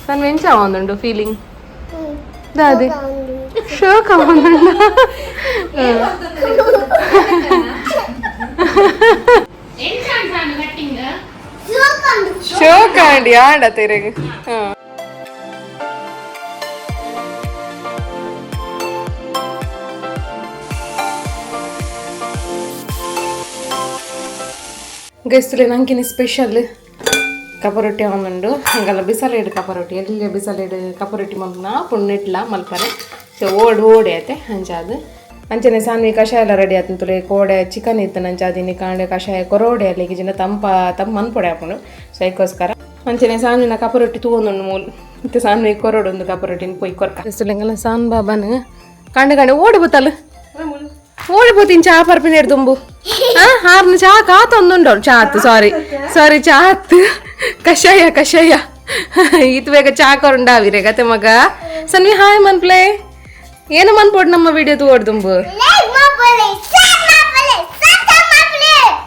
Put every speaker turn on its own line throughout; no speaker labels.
తను వెంచావుండు ఫీలింగ్ దాది షోక్ అవుండు షోక్ అండి ఆడ తిరిగి ಗೈಸ್ತುಲೆ ನಂಕಿನ ಸ್ಪೆಷಲ್ ಕಪರೊಟ್ಟಿ ಅವನುಂಡು ಹಿಂಗಲ್ಲ ಬಿಸಲೇಡು ಕಪರೊಟ್ಟಿ ಎಲ್ಲಿ ಬಿಸಲೇಡು ಕಪರೊಟ್ಟಿ ಮಲ್ಪನ ಪುಣ್ಣೆಟ್ಲ ಮಲ್ಪರೆ ಸೊ ಓಡಿ ಐತೆ ಅಂಚಾದು ಅಂಚನೆ ಸಾನ್ವಿ ಕಷಾಯ ಎಲ್ಲ ರೆಡಿ ಆಯ್ತು ತುಲೆ ಕೋಡೆ ಚಿಕನ್ ಇತ್ತು ನಂಚಾದಿನಿ ಕಾಂಡೆ ಕಷಾಯ ಕೊರೋಡೆ ಅಲ್ಲಿಗೆ ಜಿನ ತಂಪ ಮನ್ಪೊಡೆ ಹಾಕೊಂಡು ಸೊ ಅದಕ್ಕೋಸ್ಕರ ಅಂಚನೆ ಸಾನ್ವಿನ ಕಪರೊಟ್ಟಿ ತಗೊಂಡು ಮೂಲು ಮತ್ತು ಸಾನ್ವಿ ಕೊರೋಡು ಒಂದು ಕಪರೊಟ್ಟಿನ ಪೊಯ್ ಕೊರ್ಕ ಹಿಂಗಲ್ಲ ಸಾನ್ ಬಾಬಾನು ಕಾಂಡೆ ಓಡಿ ಬತ್ತಲ್ಲ ಓಡಿపోತೀನಿ ಚಾ ಪರ್ಪಿನೇಡು ತುಂಬು ಹಾರ್ನ ಚಾ ಕಾತೊಂದುಂಡು ಚಾತ್ ಸಾರಿ ಚಾತ್ ಕಷಾಯ ಈತ್ ಬೇಗ ಚಾ ಕೊರಂಡಾವಿರೆ ಗತೆ ಮಗ ಸನ್ವಿ ಹಾಯ್ ಮನ್ಪ್ಲೆ ಏನು ಮನ್ಪೋಡ್ ನಮ್ಮ ವಿಡಿಯೋ ತೋಡ್ ತುಂಬು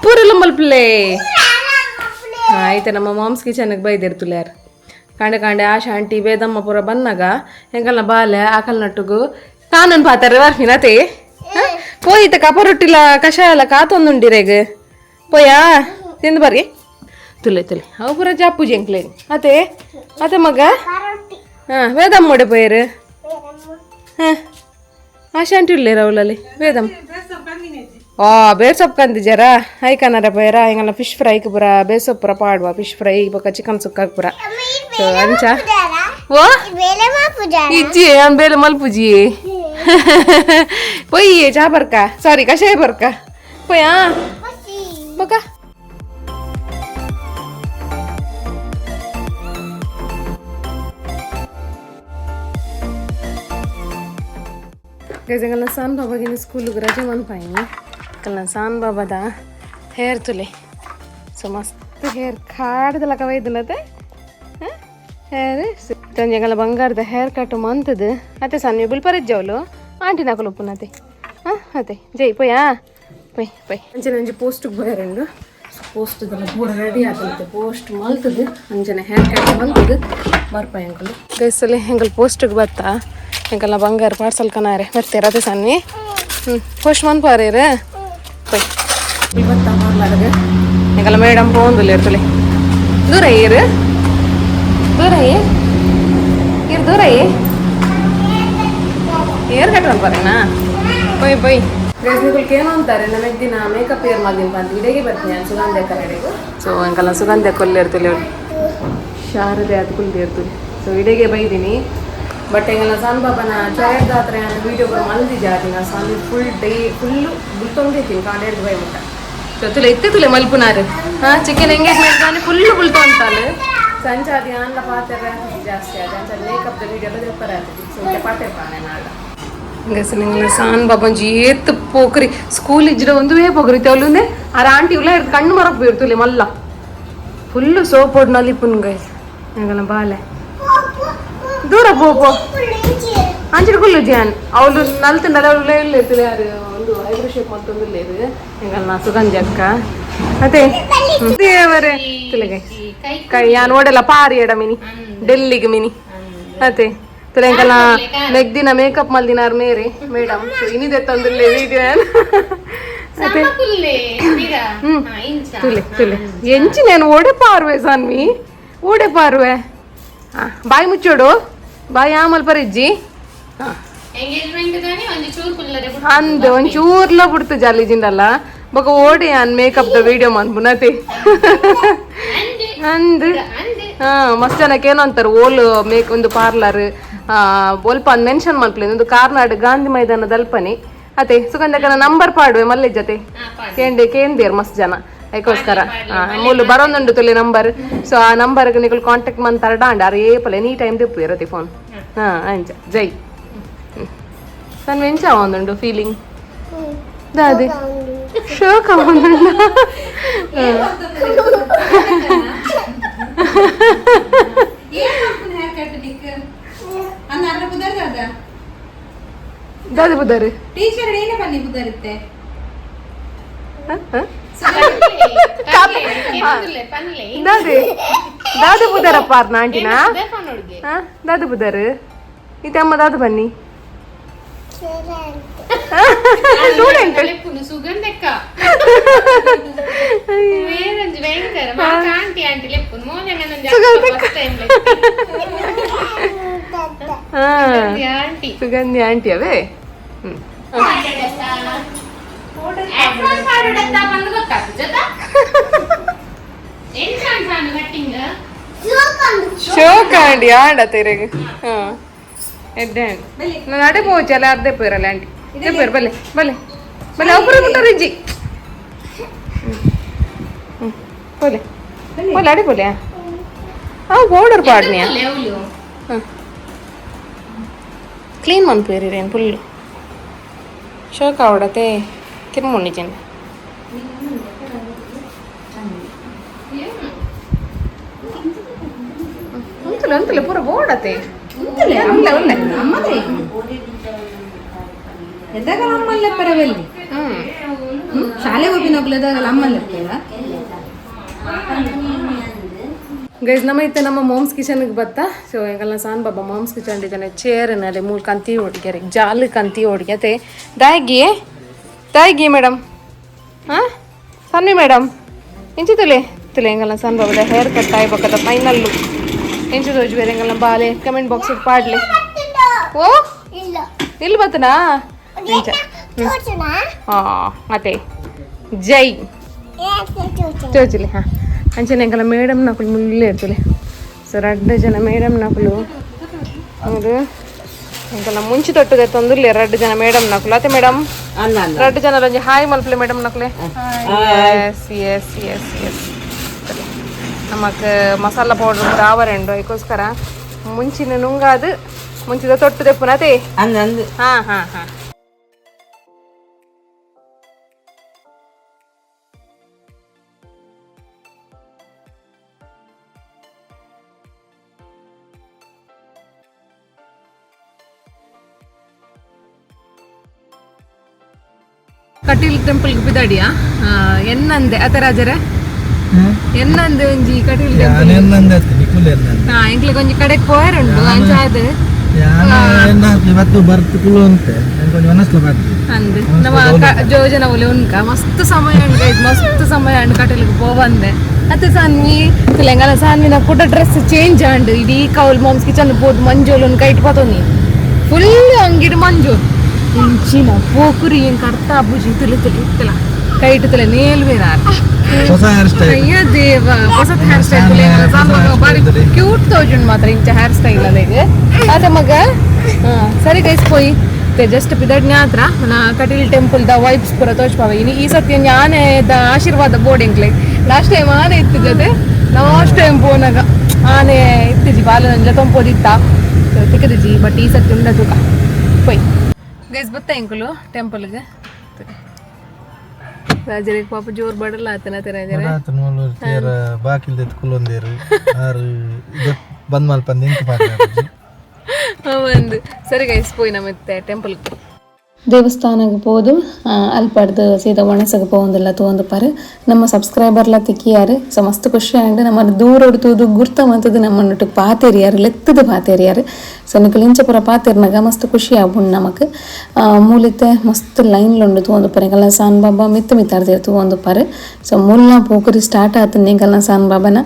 ಪೂರಲ್ಲ ಮಲ್ಪ್ಲೆ ಆಯ್ತು ನಮ್ಮ ಮಾಮ್ಸ್ ಕಿಚನ್ಗೆ ಬೈದಿರ್ತುಲ್ಲ ಯಾರು ಕಾಂಡೆ ಆಶಾ ಆಂಟಿ ವೇದಮ್ಮ ಪೂರ ಬನ್ನಾಗ ಹೆಂಗಲ್ಲ ಬಾಲೆ ಆಕಲ್ ನಟ್ಟುಗು ಕಾನೂನು ಪಾತಾರೆ ವಾರ್ಫಿನತೆ పోయితే కపరొట్టిలా కషాయాల కాతొందుండిరేగు పోయా తిందు బర్రి తులే అవు పూర జాపు జంక్లేని అతే మగ వేదమ్మోడే పోయారు ఆశాంటి లేరు అవులಲ್ಲಿ వేదం ಬೇರ್ ಸೊಪ್ಪು ಕಂದಿ ಜರ ಐಕನರ ಪೇರ ಹಿಂಗಲ್ಲ ಫಿಶ್ ಫ್ರೈಗೆ ಪುರ ಬೇರ್ ಸೊಪ್ಪು ಪುರ ಪಾಡುವ ಫಿಶ್ ಫ್ರೈ ಬೊಕ್ಕ ಚಿಕನ್ ಸುಕ್ಕಾಗ ಪುರ ಸೊ ಅಂಚ ಓ ಇಜ್ಜಿ ಬೇಲೆ ಮಲ್ಪುಜಿ ಪೊಯ್ ಚಾ ಬರ್ಕ ಸಾರಿ ಕಷಾಯ ಬರ್ಕ ಪೊಯ್ಯಾ ಬೊಕ್ಕ ಗಜಗಲ್ಲ ಸಾನ್ ಬಾಬಾಗಿನ ಸ್ಕೂಲಿಗೆ ರಜೆ ಮನ್ಪಾಯಿ ಕಲ್ಲ ಸಾನ್ ಬಾಬಾದ ಹೇರ್ ತುಲೆ ಸೊ ಮಸ್ತ್ ಹೇರ್ ಕಾಡ್ದಲ್ಲ ಕವೈದನತೆ ಹೇರ್ ತಂಜೆಗಲ್ಲ ಬಂಗಾರದ ಹೇರ್ ಕಟ್ ಮಂತದು ಅತ್ತೆ ಸಣ್ಣ ಬುಲ್ಪರಿಜ್ಜವಳು ಆಂಟಿ ನಾಕಲು ಉಪ್ಪುನತೆ ಅತ್ತೆ ಜೈ ಪೊಯ್ಯಾ ಪೊಯ್ ಅಂಚನೆ ಪೋಸ್ಟಿಗೆ ಬಯರಂಡು ಪೋಸ್ಟ್ದೆಲ್ಲ ಪೂರ ರೆಡಿ ಆಗತ್ತೆ ಪೋಸ್ಟ್ ಮಲ್ತದು ಅಂಜನೆ ಹೇರ್ ಕಟ್ ಮಲ್ತದು ಬರ್ಪಾಯಿ ಅಂಕಲ್ ಗೈಸಲ್ಲಿ ಹೆಂಗಲ್ ಪೋಸ್ಟಿಗೆ ಬತ್ತಾ ಹೆಂಗಲ್ಲ ಬಂಗಾರ ಪಾರ್ಸಲ್ ಕನಾರೆ ಬರ್ತೀರ ಅದೇ ಸನ್ನಿ ಪೋಸ್ಟ್ ಮನ್ಪಾರೇರ ಪೊಯ್ ಇವತ್ತ ಮಾಡ್ಲಾರಗೆ ಹೆಂಗಲ್ಲ ಮೇಡಮ್ ಹೋಂದುಲ್ಲ ಇರ್ತಲೆ ದೂರ ಏರು ಏರ್ ಕಟ್ಕೊಂಡು ಬರೇನಾ ಪೊಯ್ ರೇಸ್ಮಿಗಳಿಗೆ ಏನು ಅಂತಾರೆ ನಮಗೆ ದಿನ ಮೇಕಪ್ ಏರ್ ಮಾಡಿದ್ದೀನಿ ಅಂತ ಇಡೆಗೆ ಬರ್ತೀನಿ ನಾನು ಸುಗಂಧ ಕನ್ನಡಿಗೂ ಸೊ ಅಂಕಲ್ಲ ಸುಗಂಧ ಕೊಲ್ಲಿ ಇರ್ತಲೆ ಶಾರದೆ ಅದು ಕುಲ್ದಿ ಇರ್ತದೆ ಸೊ ಇಡೆಗೆ ಬೈದೀನಿ ಬಟ್ ಹೆಂಗಲ್ಲ ಸಾನ್ ಬಾಬನ ಚೇರ್ದ ಹತ್ರ ವೀಡಿಯೋ ಬರೋ ಮಲ್ದಿದ್ದೆ ಆದಿನ ಸಾನ್ ಫುಲ್ಲು ಬುಲ್ತೊಂದಿದ್ದೀನಿ ಕಾಂಡೇಡ್ದು ಬೈಬಿಟ್ಟ ಸೊ ತುಲೆ ಇತ್ತಿತ್ತುಲೆ ಮಲ್ಪುನಾರು ಚಿಕನ್ ಎಂಗೇಜ್ಮೆಂಟ್ ತಾನೆ ಫುಲ್ಲು ಬುಲ್ತೊಂತಾಳು ಸಂಚಾದಿ ಅನ್ನ ಪಾತ್ರೆ ಜಾಸ್ತಿ ಆದ ಅಂಚ ಮೇಕಪ್ ವೀಡಿಯೋ ಎಲ್ಲ ತಿಪ್ಪರ ಆಗ್ತದೆ ಸೊ ಪಾತ್ರೆ ಪಾನೆ ನಾಳೆ ಗಸಲಿಂಗಲ್ಲ ಸಾನ್ ಬಾಬಂಜಿ ಏತ್ ಪೋಕ್ರಿ ಸ್ಕೂಲ್ ಇಜ್ರ ಒಂದುವೇ ಪೋಕ್ರಿ ಅವಳುಂದೆ ಆ ಆಂಟಿ ಉಲ್ಲ ಇರ್ದು ಕಣ್ಣು ಮರಕ್ಕೆ ಬೀರ್ತುಲೆ ಮಲ್ಲ ಫುಲ್ಲು ಸೋಪ್ ಹೊಡ್ ನಲಿಪುನ್ ಗೈ ಹೆಂಗಲ್ಲ ಬಾಲೆ ದೂರ ಪೋಪೋ ಅಂಚೆ ಕುಲ್ಲು ಜಾನ್ ಅವಳು ನಲ್ತಂಡಲ್ಲ ಅವಳು ಇರ್ತಿಲ್ಲ ಯಾರು ಒಂದು ಐಬ್ರೋ ಶೇಪ್ ಮತ್ತೊಂದು ಇದು ಹೆಂಗಲ್ಲ ಸುಗಂಧಿ ಅಕ್ಕ ಅದೇ ದೇವರೇ ತುಲೆಗೆ ಕೈ ಯಾ ನೋಡಲ್ಲ ಪಾರಿ ಎಡ ಮಿನಿ ಡೆಲ್ಲಿಗೆ ಮಿನಿ ಅದೇ ತುಲೆ ಹೆಂಗಲ್ಲ ನೆಗ್ದಿನ ಮೇಕಪ್ ಮಲ್ದಿನಾರು ಮೇರೆ ಮೇಡಮ್ ಇನಿದೆ ತಂದಿರ್ಲಿ ವಿಡಿಯೋ ಅದೇ ತುಲೆ ಎಂಚಿ నేను ಓಡೆ ಪಾರ್ವೆ ಸಾನ್ವಿ ಓಡೆ ಪಾರ್ವೆ ಬಾಯಿ ಮುಚ್ಚೋಡು ಬಾಯಿ ಆಮಲ್ ಪರಿಜ್ಜಿ ಅಂದು ಒಂಚೂರ್ಲ ಬಿಡ್ತು ಜಾಲಿಜಿಂಡಲ್ಲ ಬೊಕ ಓಡಿ ಅನ್ ಮೇಕಪ್ ದ ವಿಡಿಯೋ ಮನ್ಪುನತಿ ಅಂದ್ ಮಸ್ತ್ ಜನಕ್ಕೆ ಏನೋ ಅಂತಾರೆ ಓಲ್ ಮೇಕ್ ಒಂದು ಪಾರ್ಲರ್ ಒಲ್ಪ ಅಂದ್ ಮೆನ್ಷನ್ ಮಲ್ಪಲಿ ಒಂದು ಕಾರ್ನಾಡ್ ಗಾಂಧಿ ಮೈದಾನದ ಅಲ್ಪನಿ ಅತೆ ಸುಗಂಧಕನ ನಂಬರ್ ಪಾಡುವೆ ಮಲ್ಲೆ ಜೊತೆ ಕೇಂದೇರ್ ಮಸ್ತ್ ಜನ ಅದಕ್ಕೋಸ್ಕರ ಮೂಲು ಬರೋಂದುಂಡು ತುಲೆ ನಂಬರ್ ಸೊ ಆ ನಂಬರ್ಗೆ ನೀವು ಕಾಂಟ್ಯಾಕ್ಟ್ ಮಾಡ್ತಾರ ಡಾಂಡ ರೇಪಲೆ ನೀ ಟೈಮ್ ತಿಪ್ಪು ಇರತ್ತೆ ಫೋನ್ ಅಂಚ ಜೈ ನಾನು ವೆಂಚ ಒಂದುಂಡು ಫೀಲಿಂಗ್ ದಾದಿ ಶೋಕ್ ಒಂದುಂಡು ದಾದಿ ಬುದ್ಧಾರಿ ಟೀಚರ್ ಏನೇ ಬನ್ನಿ ಬುದ್ಧಾರಿತ್ತೆ ದಾದಿ ದಾದು ಬುದಾರಪ್ಪ ಅರ್ನ ಆಂಟಿನಾ ದಾದು ಬುದಾರು ಇದು ಅಮ್ಮ ದಾದು ಬನ್ನಿ ಸುಗಂಧಿ ಆಂಟಿ ಅವೇ ಶೋಕಾಂಡಿ ಆಂಡ ತೆರೆಗೆ ಎಡ್ಡೆ ನಾನು ಅಡೆ ಪೋಚಲ್ಲ ಅರ್ಧೆ ಪೇರಲ್ಲ ಆಂಟಿ ಇದೇ ಪೇರು ಬಲ್ಲೆ ಬಲ್ಲೆ ಬಲ್ಲೆ ಒಬ್ಬರು ಬಿಟ್ಟರು ಇಜ್ಜಿ ಬೋಲೆ ಬೋಲೆ ಅಡೆ ಬೋಲೆ ಪೌಡರ್ ಪಾಡ್ನಿಯಾ ಕ್ಲೀನ್ ಮನ್ಪೇರಿ ಏನು ಫುಲ್ಲು ಶೋಕ ಅವಡತೆ ಕಿರ್ಮುಣ್ಣಿಚನ್ ಅಂತಲೇ ಅಂತಲೇ ಪೂರ ಬೋಡತೆ
ಶಾಲೆಗೆ ಹೋಗಿನೋಗ್ಲದಾಗಲ್ಲ ಅಮ್ಮಲ್ಲಿ
ಗೈಸ್ ನಮ್ಮ ಇತ್ತೆ ನಮ್ಮ ಮಾಮ್ಸ್ ಕಿಚನ್ಗೆ ಬತ್ತ ಸೊ ಎಂಕಲ್ನ ಸಾನ್ ಬಾಬಾ ಮಾಮ್ಸ್ ಕಿಚನ್ ಇದ್ದಾನೆ ಚೇರ್ನಲ್ಲಿ ಮೂರು ಕಂತಿ ಹೊಡಿಗ್ಯಾರ ಜಾಲು ಕಂತಿ ಹೊಡಿಗ್ಯತೆ ದಾಯಿಗಿ ಮೇಡಮ್ ಹಾಂ ಸನ್ವಿ ಮೇಡಮ್ ಇಂಚಿ ತುಲೆ ಎಂಕಲ್ನ ಸಾನ್ ಬಾಬಾದ ಹೇರ್ ಕಟ್ ಆಗ್ಬೇಕದ ಫೈನಲ್ ಲುಕ್ ಎಂಚು ತೋಜು ಬೇರೆ ಎಂಕಲ್ನ ಬಾಲೆ ಕಮೆಂಟ್ ಬಾಕ್ಸ್ ಪಾಡ್ಲಿ ಓ ಇಲ್ಲಿ ಬತ್ತನಾ ಹಾಂ ಮತ್ತೆ ಜೈ ಚೋಚಲಿ ಹಾಂ ಅಂಚನೆ ಎಂಕಲ್ಲ ಮೇಡಮ್ ನಾಕುಲು ಮುಲ್ಲೇ ಇರ್ತಲೆ ಸೊ 2 ಜನ ಮೇಡಮ್ ನಾಕುಲು ಅವರು ಎಂಕಲ್ಲ ಮುಂಚೆ ತೊಟ್ಟದೆ ತೊಂದಿರ್ಲಿ 2 ಜನ ಮೇಡಮ್ ನಾಕುಲು ಅತ್ತೆ ಮೇಡಮ್ 2 ಜನ ಒಂಜಿ ಹಾಯ್ ಮಲ್ಪಲೆ ಮೇಡಮ್ ನಾಕುಲೆ ಎಸ್ ಎಸ್ ಎಸ್ ಎಸ್ ನಮಕ್ ಮಸಾಲ ಪೌಡರ್ ದಾವರೆಂಡು ಅದಕ್ಕೋಸ್ಕರ ಮುಂಚಿನ ನುಂಗಾದು ಮುಂಚಿದ ತೊಟ್ಟದೆ ಪುನತೆ ಹಾಂ ಹಾಂ ಹಾಂ ಕಟೀಲ್ ಟೆಂಪಲ್ಗೆ ಬಿದ್ದಾಡಿಯಾ ಎನ್ನಂದೆ ಅತರಾಜರೆ ಎನ್ನಂದೆ ಒಂಜಿ ಕಟೀಲ್ ಟೆಂಪಲ್ ಎಂಕ್ಲಿಗೆ ಒಂಜಿ ಕಡೆಗೆ ಪೋಯರುಂಡು ಅಂಚಾದ ಅಂದೆ ನಮ್ಮ ಜೋಜನ ಒಲೆ ಉನ್ಕ ಮಸ್ತ್ ಸಮಯ ಉಂಟು ಮಸ್ತ್ ಸಮಯ ಉಂಟು ಕಟೀಲ್ಗೆ ಪೋವಂದೆ ಅತ್ತೆ ಸಾನ್ವಿ ತೆಲಂಗಾಣ ಸಾನ್ವಿನ ಕೂಡ ಡ್ರೆಸ್ ಚೇಂಜ್ ಆಂಡ್ ಇಡೀ ಕೌಲ್ ಮಾಮ್ಸ್ ಕಿಚನ್ ಬೋದು ಮಂಜೋಲು ಉನ್ಕ ಇಟ್ಪತೋನಿ ಫುಲ್ ಅಂಗಿಡ್ ಮಂಜು ಇಂಚಿನ ಪೋಕುರಿ ಏನ್ ಕರ್ತಾ ಬುಜಿ ತುಳಿ ಇತ್ತಲ್ಲ ಕೈ ಇಟ್ಟಲೆ ನೇಲ್ ಬೇರಾರ ಅಯ್ಯೋ ದೇವ ಹೊಸ ಹೇರ್ ಸ್ಟೈಲ್ ಬಾರಿ ಕ್ಯೂಟ್ ತೋಜುಂಡು ಮಾತ್ರ ಇಂಚ ಹೇರ್ ಸ್ಟೈಲ್ ಅದೇಗೆ ಅದ ಮಗ ಸರಿ ಗೈಸ್ ಪೋಯಿ ಜಸ್ಟ್ ಪಿದಡ್ ನ್ಯಾತ್ರ ನಾ ಕಟೀಲ್ ಟೆಂಪಲ್ ದ ವೈಬ್ಸ್ ಪೂರ ತೋಚ್ಪಾವ ಈ ಸತಿ ಆನೆ ದ ಆಶೀರ್ವಾದ ಬೋರ್ಡ್ ಎಂಕ್ಲೆ ಲಾಸ್ಟ್ ಟೈಮ್ ಆನೆ ಇತ್ತಿದ್ದದೆ ಲಾಸ್ಟ್ ಟೈಮ್ ಪೋನಾಗ ಆನೆ ಇತ್ತಿಜಿ ಬಾಲ ನಂಜ ತೊಂಪೋದಿತ್ತ ತಿಕ್ಕದಿಜಿ ಬಟ್ ಈ ಸತಿ ಉಂಡ ತೂಕ ಪೋಯ್ ಗೈಸ್ ಬತ್ತ ಎಂಕುಲು ಟೆಂಪಲ್ಗೆ ರಾಜರಿಗೆ ಪಾಪ ಜೋರ್ ಬಡಲ್ಲ ಆತನ ರಾಜರ
ಬಾಕಿಲ್ ಕುಲೊಂದೇರು ಬಂದ್ ಮಲ್ಪಂದ
ಒಂದು ಸರಿ ಗೈಸ್ ಪೋಯ್ ನಮ್ಮತ್ತೆ ಟೆಂಪಲ್ಗೆ
ದೇವಸ್ಥಾನಕ್ಕೆ ಹೋದು ಅಲ್ಪಡ್ದು ಸೀದಾ ಒಣಸಗೆ ಪೋಂದಿಲ್ಲ ತೋಂದು ಪಾರು ನಮ್ಮ ಸಬ್ಸ್ಕ್ರೈಬರ್ಲ ತಿಕ್ಕಿಯಾರು ಸೊ ಮಸ್ತ್ ಖುಷಿ ಆಂಡ್ ನಮ್ಮ ದೂರ ಹೊಡ್ತುದು ಗುರ್ತ ಮಂತದ್ದು ನಮ್ಮನ್ನೊಟ್ಟು ಪಾತೇರಿಯಾರು ಲೆತ್ತದು ಪಾತೇರಿಯಾರು ಸೊ ನಿಕ್ಕು ಲಿಂಚ ಪುರ ಪಾತೇರ್ನಾಗ ಮಸ್ತ್ ಖುಷಿ ಆಗ್ಬುಂಡು ನಮಕ್ ಮೂಲಿತ್ತೆ ಮಸ್ತ್ ಲೈನ್ಲುಂಡು ತೋಂದು ಪಾರು ಎಂಕಲ್ನ ಸಾನ್ ಬಾಬಾ ಮಿತ್ತಾರ್ದಿರು ತೋಂದು ಪಾರು ಸೊ ಮುಲ್ಲ ಪೋಕರಿ ಸ್ಟಾರ್ಟ್ ಆತಂದು ಎಂಕಲ್ನ ಸಾನ್ ಬಾಬಾನ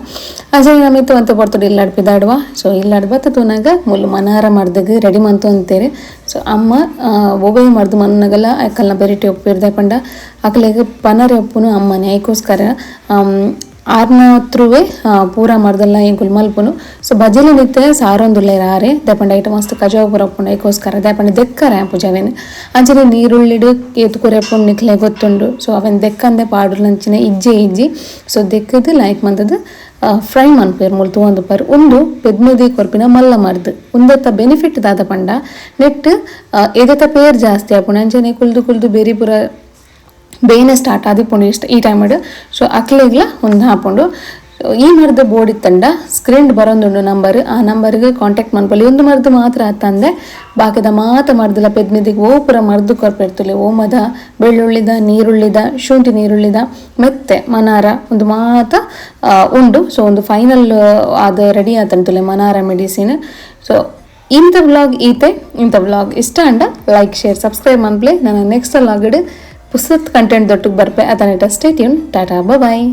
ಅಜಯ್ ಮಿತ್ತು ಅಂತ ಬರ್ತದೆ ಇಲ್ಲಾಡ್ ಪಿದಾಡುವ ಸೊ ಇಲ್ಲಾಡ್ ಬತ್ತ ತೂನಾಗ ಮುಲ್ಲು ಮನಹಾರ ಮಾಡ್ದಾಗ ರೆಡಿ ಮಂತು ಅಂತೀರಿ ಸೊ ಅಮ್ಮ ಒಬೆ ಮಾಡ್ದು ಮನ್ನಗಲ ಅಕ್ಕಲ್ನ ಬೆರಿಟಿ ಒಪ್ಪಿರ್ದೆ ಪಂಡ ಅಕ್ಕಲಿಗೆ ಪನರೆ ಒಪ್ಪುನು ಅಮ್ಮನೆ ಅದಕ್ಕೋಸ್ಕರ 6 ಪೂರ ಮಾಡ್ದಲ್ಲ ಎಂಕುಲ್ ಮಲ್ಪುನು ಸೊ ಬಜಲಿ ನಿತ್ತೆ ಸಾರೊಂದುಲ್ಲೆ ರಾರೆ ದಪಂಡ ಐಟ ಮಸ್ತ್ ಕಜಾವ ಪೂರ ಒಪ್ಪುಂಡು ಅದಕ್ಕೋಸ್ಕರ ದಪಂಡ ದೆಕ್ಕರೆ ಪೂಜಾವೇನು ಅಂಚನೆ ನೀರುಳ್ಳಿಡು ಏತುಕುರೆ ಎಪ್ಪುಂಡು ನಿಕ್ಲೆ ಗೊತ್ತುಂಡು ಸೊ ಅವೆನ್ ದೆಕ್ಕಂದೆ ಪಾಡು ಲಂಚಿನ ಇಜ್ಜಿ ಸೊ ದೆಕ್ಕದು ಲೈಕ್ ಮಂತದ್ದು ಫ್ರೈ ಮನ್ಪೇರು ಮುಳ್ತು ಒಂದು ಪರ್ ಒಂದು ಪೆದ್ನದಿ ಕೊರ್ಪಿನ ಮಲ್ಲ ಮರ್ದು ಒಂದತ್ತ ಬೆನಿಫಿಟ್ ದಾದ ಪಂಡ ನೆಟ್ ಎದೆತ ಪೇರ್ ಜಾಸ್ತಿ ಆಪುಂಡು ಅಂಚನೆ ಕುಲ್ದು ಬೇರೆ ಪೂರ ಬೇನೆ ಸ್ಟಾರ್ಟ್ ಆದಿಪ್ಪುಂಡು ಇಷ್ಟ ಈ ಟೈಮಡ್ ಸೊ ಅಕ್ಲೆಗ್ಲ ಒಂದು ಹಾಪುಂಡು ಈ ಮರದ ಬೋರ್ಡ್ ಇತ್ತಂಡ ಸ್ಕ್ರೀನ್ ಬರೋಂದುಂಡು ನಂಬರ್, ಆ ನಂಬರ್ಗೆ ಕಾಂಟ್ಯಾಕ್ಟ್ ಮಾಡ್ಕೊಳ್ಳಿ. ಒಂದು ಮರದ್ದು ಮಾತ್ರ ಆತಂದೆ ಬಾಕಿದ ಮಾತ ಮರದಿಲ್ಲ ಪೆದ್ಮಿದಿಗೆ ಓ ಪೂರ ಮರದು ಕೊರ್ಪೆಡ್ತುಲೆ ಓಮದ ಬೆಳ್ಳುಳ್ಳಿದ ನೀರುಳ್ಳಿದ ಶುಂಠಿ ನೀರುಳ್ಳಿದ ಮೆತ್ತೆ ಮನಾರ ಒಂದು ಮಾತ ಉಂಡು. ಸೊ ಒಂದು ಫೈನಲ್ ಅದು ರೆಡಿ ಆತಂತುಲೆ ಮನಾರ ಮೆಡಿಸಿನ್. ಸೊ ಇಂಥ ವ್ಲಾಗ್ ಇಂಥ ವ್ಲಾಗ್ ಇಷ್ಟ ಅಂಡ ಲೈಕ್ ಶೇರ್ ಸಬ್ಸ್ಕ್ರೈಬ್ ಮಾಡ್ಪ್ಲೆ. ನಾನು ನೆಕ್ಸ್ಟ್ ವ್ಲಾಗ್ ಪುಸ್ತಕ ಕಂಟೆಂಟ್ ದೊಟ್ಟಿಗೆ ಬರ್ಪೆ. ಅದನ್ನ ಸ್ಟೇ ಟ್ಯೂನ್. ಟಾಟಾ ಬಾಯ್.